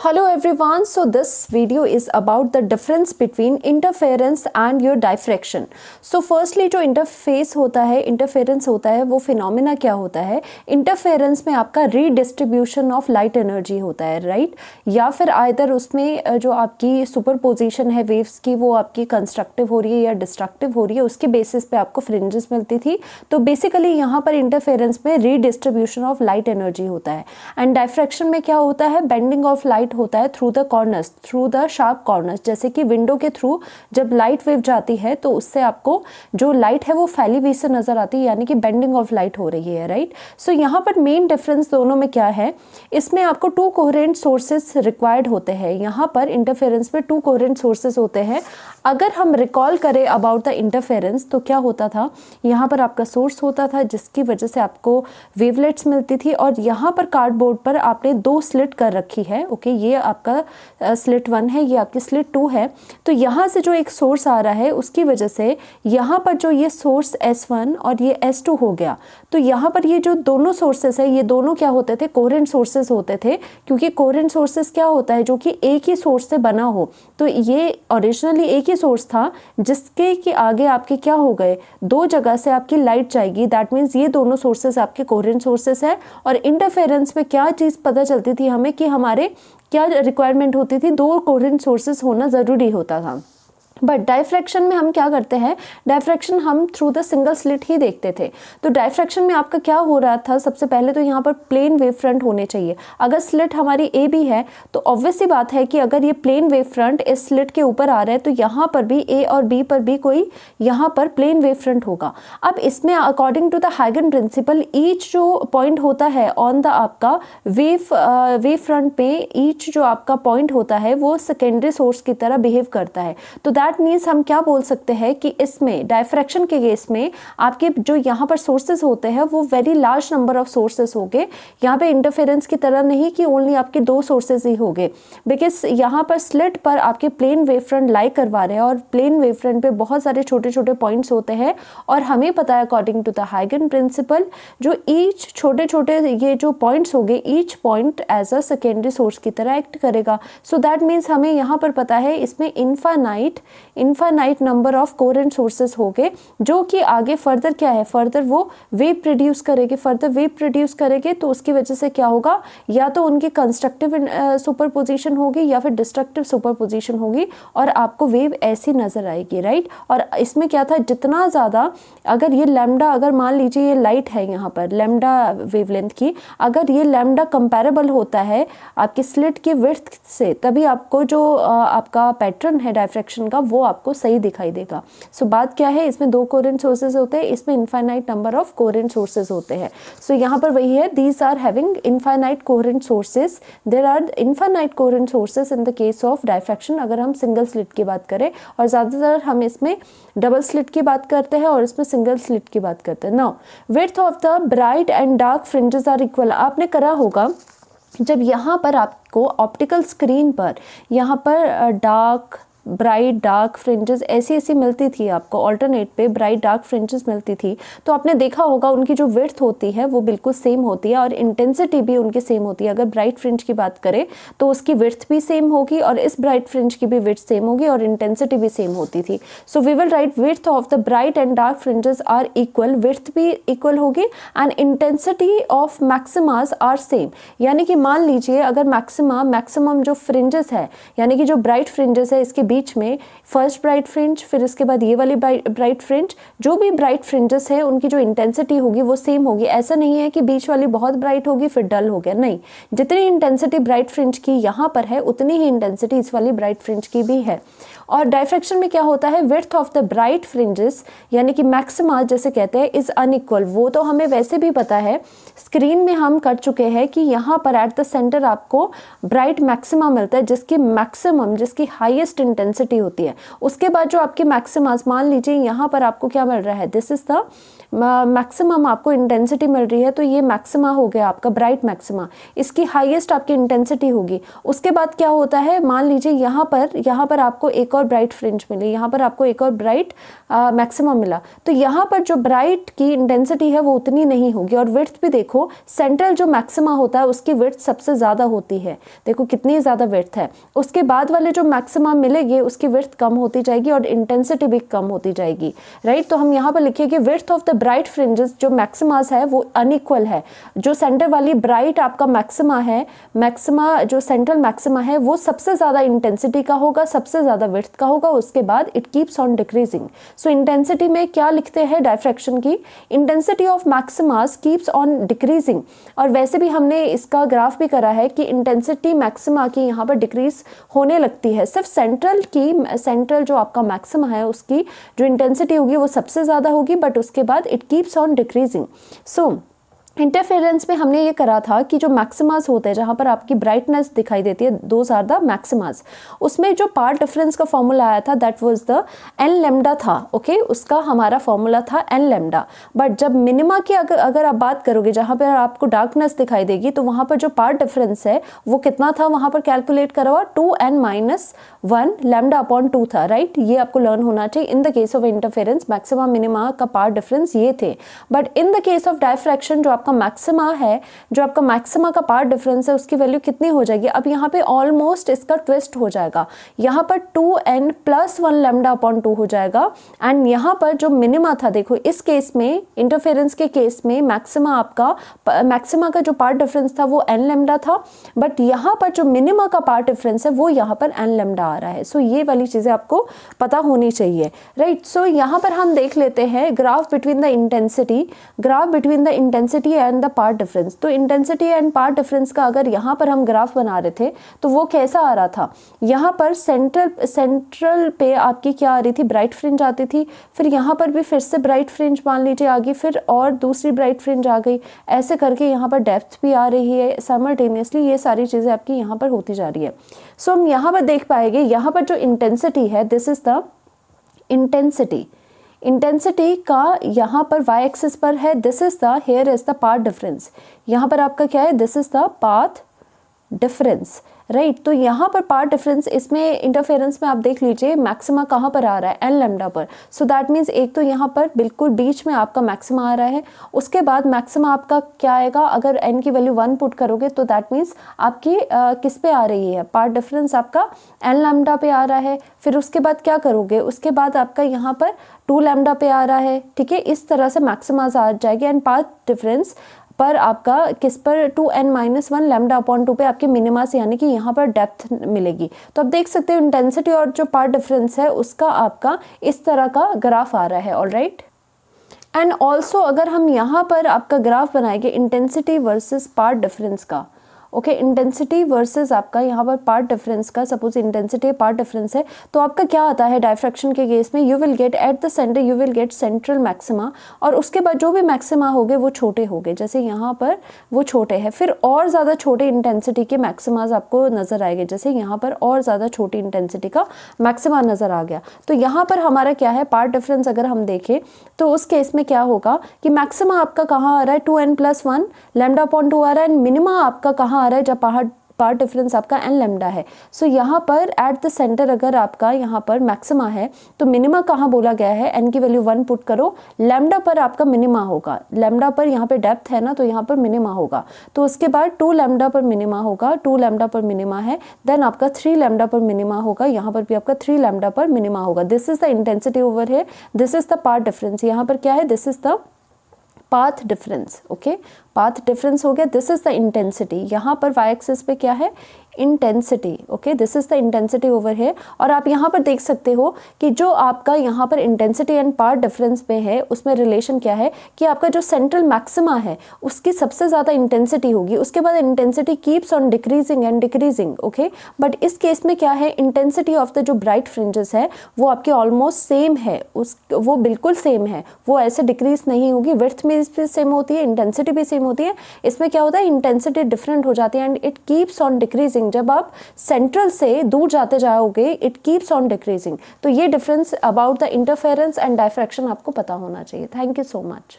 Hello everyone, so this video is about the difference between interference and your diffraction. So firstly जो interface होता है, interference होता है, वो फिनोमिना क्या होता है? Interference में आपका redistribution of light energy होता है, right? या फिर either उसमें जो आपकी superposition है waves की वो आपकी constructive हो रही है या destructive हो रही है, उसके basis पे आपको fringes मिलती थी. तो basically यहाँ पर interference में redistribution of light energy होता है. And diffraction में क्या होता है? Bending of light होता है through the corners, through the sharp corners. जैसे कि विंडो के थ्रू जब लाइट वेव जाती है तो उससे आपको जो लाइट है वो फैली हुई से नजर आती है, यानी कि बेंडिंग ऑफ लाइट हो रही है, राइट. सो यहाँ पर मेन डिफरेंस दोनों में क्या है, इसमें आपको टू कोहेरेंट सोर्सेस रिक्वायर्ड होते हैं. यहाँ पर इंटरफेरेंस में टू कोहेरेंट सोर्सेस होते हैं. अगर हम रिकॉल करें अबाउट द इंटरफेरेंस तो क्या होता था, यहाँ पर आपका सोर्स होता था जिसकी वजह से आपको वेवलेट्स मिलती थी, और यहाँ पर कार्डबोर्ड पर आपने दो स्लिट कर रखी है. ओके, ये आपका स्लिट 1 है, ये आपकी स्लिट 2 है. तो यहाँ से जो एक सोर्स आ रहा है उसकी वजह से यहाँ पर जो ये सोर्स S1 और ये S2 हो गया. तो यहाँ पर ये जो दोनों सोर्सेस है, ये दोनों क्या होते थे, कोहेरेंट सोर्सेस होते थे. क्योंकि कोहेरेंट सोर्सेस क्या होता है, जो कि एक ही सोर्स से बना हो. तो ये ओरिजिनली एक ही सोर्स था जिसके कि आगे आपके क्या हो गए, दो जगह से आपकी लाइट जाएगी. दैट मीन्स ये दोनों सोर्सेस आपके कोहेरेंट सोर्सेस है. और इंटरफेरेंस में क्या चीज़ पता चलती थी हमें कि हमारे क्या रिक्वायरमेंट होती थी, दो कोहेरेंट सोर्सेस होना ज़रूरी होता था. बट डायफ्रैक्शन में हम क्या करते हैं, डायफ्रैक्शन हम थ्रू द सिंगल स्लिट ही देखते थे. तो डायफ्रैक्शन में आपका क्या हो रहा था, सबसे पहले तो यहाँ पर प्लेन वेव फ्रंट होने चाहिए. अगर स्लिट हमारी ए बी है तो ऑब्वियस सी बात है कि अगर ये प्लेन वेव फ्रंट इस स्लिट के ऊपर आ रहा है तो यहाँ पर भी ए और बी पर भी कोई यहाँ पर प्लेन वेव फ्रंट होगा. अब इसमें अकॉर्डिंग टू द हाइगन प्रिंसिपल ईच जो पॉइंट होता है ऑन द आपका वेव फ्रंट पे, ईच जो आपका पॉइंट होता है वो सेकेंडरी सोर्स की तरह बिहेव करता है. तो दैट मीन्स हम क्या बोल सकते हैं कि इसमें डायफ्रैक्शन के केस में आपके जो यहाँ पर सोर्सेस होते हैं वो very large number of sources होंगे. यहाँ पे इंटरफेरेंस की तरह नहीं कि ओनली आपके दो सोर्सेस ही होंगे, बिकॉज यहाँ पर स्लिट पर आपके प्लेन वेव फ्रंट लाई करवा रहे हैं और प्लेन वेव फ्रंट पे बहुत सारे छोटे छोटे पॉइंट्स होते हैं. और हमें पता है अकॉर्डिंग टू द हाइगन प्रिंसिपल जो ईच छोटे छोटे ये जो पॉइंट्स होंगे, each point as a secondary source की तरह एक्ट करेगा. सो दैट मीन्स हमें यहाँ पर पता है इसमें infinite number of coherent sources हो गए, जो कि आगे फर्दर क्या है, फर्दर वो वेव प्रोड्यूस करेंगे. फर्दर वेव प्रोड्यूस करेंगे तो उसकी वजह से क्या होगा, या तो उनकी कंस्ट्रक्टिव सुपरपोजिशन होगी या फिर डिस्ट्रक्टिव सुपरपोजिशन होगी और आपको वेव ऐसी नजर आएगी, राइट. और इसमें क्या था, जितना ज़्यादा अगर ये लैम्डा, अगर मान लीजिए ये लाइट है यहाँ पर लैम्डा वेवलेंथ की, अगर ये लैम्डा कंपेरेबल होता है आपकी स्लिट की विड्थ से, तभी आपको जो आपका पैटर्न है डायफ्रैक्शन का वो आपको सही दिखाई देगा. सो बात क्या है, इसमें दो कोहेरेंट सोर्सेज होते हैं, इसमें infinite number of coherent sources होते हैं. सो यहाँ पर वही है, these are having infinite coherent sources. There are infinite coherent sources in the case of diffraction, अगर हम सिंगल स्लिट की बात करें. और ज़्यादातर हम इसमें डबल स्लिट की बात करते हैं और इसमें सिंगल स्लिट की बात करते हैं. Now width of the bright and dark fringes are equal. आपने करा होगा जब यहाँ पर आपको ऑप्टिकल स्क्रीन पर यहाँ पर डार्क, ब्राइट, डार्क फ्रिंजेस ऐसी ऐसी मिलती थी आपको, ऑल्टरनेट पे ब्राइट डार्क फ्रिंजेस मिलती थी, तो आपने देखा होगा उनकी जो विड्थ होती है वो बिल्कुल सेम होती है और इंटेंसिटी भी उनकी सेम होती है. अगर ब्राइट फ्रिंज की बात करें तो उसकी विड्थ भी सेम होगी और इस ब्राइट फ्रिंज की भी विड्थ सेम होगी और इंटेंसिटी भी सेम होती थी. So we will write width of the bright and dark fringes are equal, width भी इक्वल होगी and intensity of maximas are same. यानी कि मान लीजिए अगर मैक्सिमम जो फ्रिंजेस है, यानी कि जो ब्राइट फ्रिंजेस है, इसके बीच में फर्स्ट ब्राइट फ्रिंज, फिर इसके बाद ये वाली ब्राइट फ्रिंज, जो भी ब्राइट फ्रिंजेस है उनकी जो इंटेंसिटी होगी वो सेम होगी. ऐसा नहीं है कि बीच वाली बहुत ब्राइट होगी फिर डल हो गया, नहीं. जितनी इंटेंसिटी ब्राइट फ्रिंज की यहाँ पर है उतनी ही इंटेंसिटी इस वाली ब्राइट फ्रिंज की भी है. और डायफ्रैक्शन में क्या होता है, width of the bright fringes यानी कि मैक्सिमा जैसे कहते हैं इज अनइक्वल. वो तो हमें वैसे भी पता है, स्क्रीन में हम कर चुके हैं कि यहाँ पर एट द सेंटर आपको ब्राइट मैक्सिमा मिलता है जिसकी मैक्सिमम, जिसकी हाईएस्ट इंटेंसिटी होती है. उसके बाद जो आपके मैक्सिमास, मान लीजिए यहाँ पर आपको क्या मिल रहा है, दिस इज द मैक्सिमम आपको इंटेंसिटी मिल रही है, तो ये मैक्सिमा हो गया आपका ब्राइट मैक्सिमा, इसकी हाईएस्ट आपकी इंटेंसिटी होगी. उसके बाद क्या होता है, मान लीजिए यहाँ पर आपको एक और ब्राइट फ्रिंज मिली, यहाँ पर आपको एक और ब्राइट मैक्सिमा मिला, तो यहाँ पर जो ब्राइट की इंटेंसिटी है वो उतनी नहीं होगी। और विड्थ भी देखो, सेंट्रल जो मैक्सिमा होता है उसकी विड्थ सबसे ज़्यादा होती है, देखो कितनी ज़्यादा विड्थ है। उसके बाद वाले जो मैक्सिमा मिलेंगे उसकी विड्थ कम होती जाएगी और इंटेंसिटी भी कम होती जाएगी, राइट। तो हम यहाँ पर लिखेंगे width of the bright fringes जो मैक्सिमास है वो अनइक्वल है। जो सेंटर वाली ब्राइट आपका मैक्सिमा है, मैक्सिमा जो सेंट्रल मैक्सिमा है वो सबसे ज़्यादा इंटेंसिटी का होगा, सबसे ज़्यादा विड्थ का होगा, उसके बाद it keeps on decreasing. So intensity में क्या लिखते हैं डायफ्रैक्शन की, intensity of maximas keeps on decreasing. और वैसे भी हमने इसका ग्राफ भी करा है कि इंटेंसिटी मैक्सिमा की यहाँ पर डिक्रीज होने लगती है, सिर्फ सेंट्रल जो आपका मैक्सिमा है उसकी जो इंटेंसिटी होगी वो सबसे ज़्यादा होगी, बट उसके बाद it keeps on decreasing. So interference में हमने ये करा था कि जो मैक्सिमास होते हैं जहाँ पर आपकी ब्राइटनेस दिखाई देती है, दोज आर द मैक्सिमास, उसमें जो पार्ट डिफरेंस का फॉर्मूला आया था that was the n lambda था, ओके उसका हमारा फॉर्मूला था एन लेमडा। बट जब मिनिमा की अगर आप बात करोगे जहाँ पर आपको डार्कनेस दिखाई देगी तो वहाँ पर जो पार्ट डिफरेंस है वो कितना था, वहाँ पर कैलकुलेट करा हुआ 2n-1 लैम्डा अपॉन 2 था, राइट। ये आपको लर्न होना चाहिए। इन the case of interference maxima minima का पार्ट डिफरेंस ये थे, but in the case of diffraction जो आपका मैक्सिमा है, जो आपका मैक्सिमा का पार्ट डिफरेंस है उसकी वैल्यू कितनी हो जाएगी, अब यहाँ पे ऑलमोस्ट इसका ट्विस्ट हो जाएगा, यहाँ पर 2n+1 लैम्डा अपॉन 2 हो जाएगा। एंड यहाँ पर जो मिनिमा था, देखो इस केस में इंटरफेरेंस के केस में मैक्सिमा का जो पार्ट डिफरेंस था वो n लैम्डा था, बट यहाँ पर जो मिनिमा का पार्ट डिफरेंस है वो यहाँ पर n लैम्डा आ रहा है। सो ये वाली चीज़ें आपको पता होनी चाहिए, राइट। सो यहाँ पर हम देख लेते हैं graph between the intensity and the path difference. तो इंटेंसिटी एंड पार्ट डिफरेंस का अगर यहाँ पर हम ग्राफ बना रहे थे तो वो कैसा आ रहा था, यहाँ पर सेंट्रल पे आपकी क्या आ रही थी, ब्राइट फ्रिंज आती थी, फिर यहाँ पर भी फिर से ब्राइट फ्रिंज मान लीजिए आ गई, फिर और दूसरी ब्राइट फ्रिंज आ गई, ऐसे करके यहाँ पर डेप्थ भी आ रही है साइमल्टेनियसली, ये सारी चीज़ें आपकी यहाँ पर होती जा रही है। सो हम यहाँ पर देख पाएंगे, यहाँ पर जो इंटेंसिटी है दिस इज द इंटेंसिटी का यहाँ पर y एक्सिस पर है, this is the here is the path difference, यहाँ पर आपका क्या है, this is the path difference, right. तो यहाँ पर पार्ट डिफरेंस, इसमें इंटरफेरेंस में आप देख लीजिए मैक्सिमा कहाँ पर आ रहा है, एन लैम्डा पर। सो दैट मीन्स एक तो यहाँ पर बिल्कुल बीच में आपका मैक्सिमा आ रहा है, उसके बाद मैक्सिमा आपका क्या आएगा, अगर एन की वैल्यू 1 पुट करोगे तो दैट मीन्स आपकी किस पे आ रही है, पार्ट डिफरेंस आपका एन लैम्डा पे आ रहा है। फिर उसके बाद क्या करोगे, उसके बाद आपका यहाँ पर 2 लैम्डा पे आ रहा है, ठीक है। इस तरह से मैक्सिमाज आ जाएगी एंड पार्ट डिफरेंस पर आपका किस पर 2n-1 लैम्डा अपॉन 2 पे आपके मिनिमा से यानी कि यहाँ पर डेप्थ मिलेगी। तो आप देख सकते हो इंटेंसिटी और जो पार्ट डिफरेंस है उसका आपका इस तरह का ग्राफ आ रहा है, ऑलराइट। एंड ऑल्सो अगर हम यहाँ पर आपका ग्राफ बनाएंगे इंटेंसिटी वर्सेस पार्ट डिफरेंस का, ओके इंटेंसिटी वर्सेस आपका यहाँ पर पार्ट डिफरेंस का, सपोज इंटेंसिटी पार्ट डिफरेंस है तो आपका क्या आता है डायफ्रैक्शन के केस में, you will get at the centre you will get central maxima, और उसके बाद जो भी मैक्सिमा होंगे वो छोटे होंगे, जैसे यहाँ पर वो छोटे हैं, फिर और ज़्यादा छोटे इंटेंसिटी के मैक्सिमाज आपको नज़र आएंगे, जैसे यहाँ पर और ज़्यादा छोटी इंटेंसिटी का मैक्सिमा नज़र आ गया। तो यहाँ पर हमारा क्या है, पार्ट डिफरेंस अगर हम देखें तो उस केस में क्या होगा कि मैक्सिमा आपका कहाँ आ रहा है, 2n+1 लैम्डा अपॉन 2 आ रहा है, एंड मिनिमा आपका कहाँ आ रहा है जब पार्ट डिफरेंस आपका n लैम्डा है। सो यहाँ पर एट द सेंटर अगर आपका यहाँ पर मैक्सिमा है तो मिनिमा कहाँ बोला गया है, n की वैल्यू 1 पुट करो, लैम्डा पर आपका मिनिमा होगा, लैम्डा पर यहाँ पे डेप्थ है ना तो यहाँ पर मिनिमा होगा, तो उसके बाद 2 लैम्डा पर मिनिमा होगा, 2 लैम्डा पर मिनिमा है, देन आपका 3 लैम्डा पर मिनिमा होगा, यहाँ पर भी आपका 3 लैम्डा पर मिनिमा होगा। This is the intensity over है, this is the path difference, यहाँ पर क्या है, this is the path difference, okay path difference हो गया, दिस इज द इंटेंसिटी, यहाँ पर y एक्सिस पे क्या है, intensity, okay this is the intensity over है। और आप यहाँ पर देख सकते हो कि जो आपका यहाँ पर इंटेंसिटी एंड पार्ट डिफरेंस में है उसमें रिलेशन क्या है कि आपका जो सेंट्रल मैक्सिमा है उसकी सबसे ज़्यादा इंटेंसिटी होगी, उसके बाद intensity keeps on decreasing and decreasing, okay. But इस केस में क्या है, इंटेंसिटी ऑफ द जो ब्राइट फ्रिंजेस है वो आपके ऑलमोस्ट सेम है, वो बिल्कुल सेम है, वो ऐसे डिक्रीज नहीं होगी, विड्थ में भी सेम होती है, इंटेंसिटी भी सेम होती है। इसमें क्या होता है, इंटेंसिटी डिफरेंट हो जाती है and it keeps on decreasing, जब आप सेंट्रल से दूर जाते जाओगे इट कीप्स ऑन डिक्रीजिंग। तो ये difference about the interference and diffraction आपको पता होना चाहिए। Thank you so much.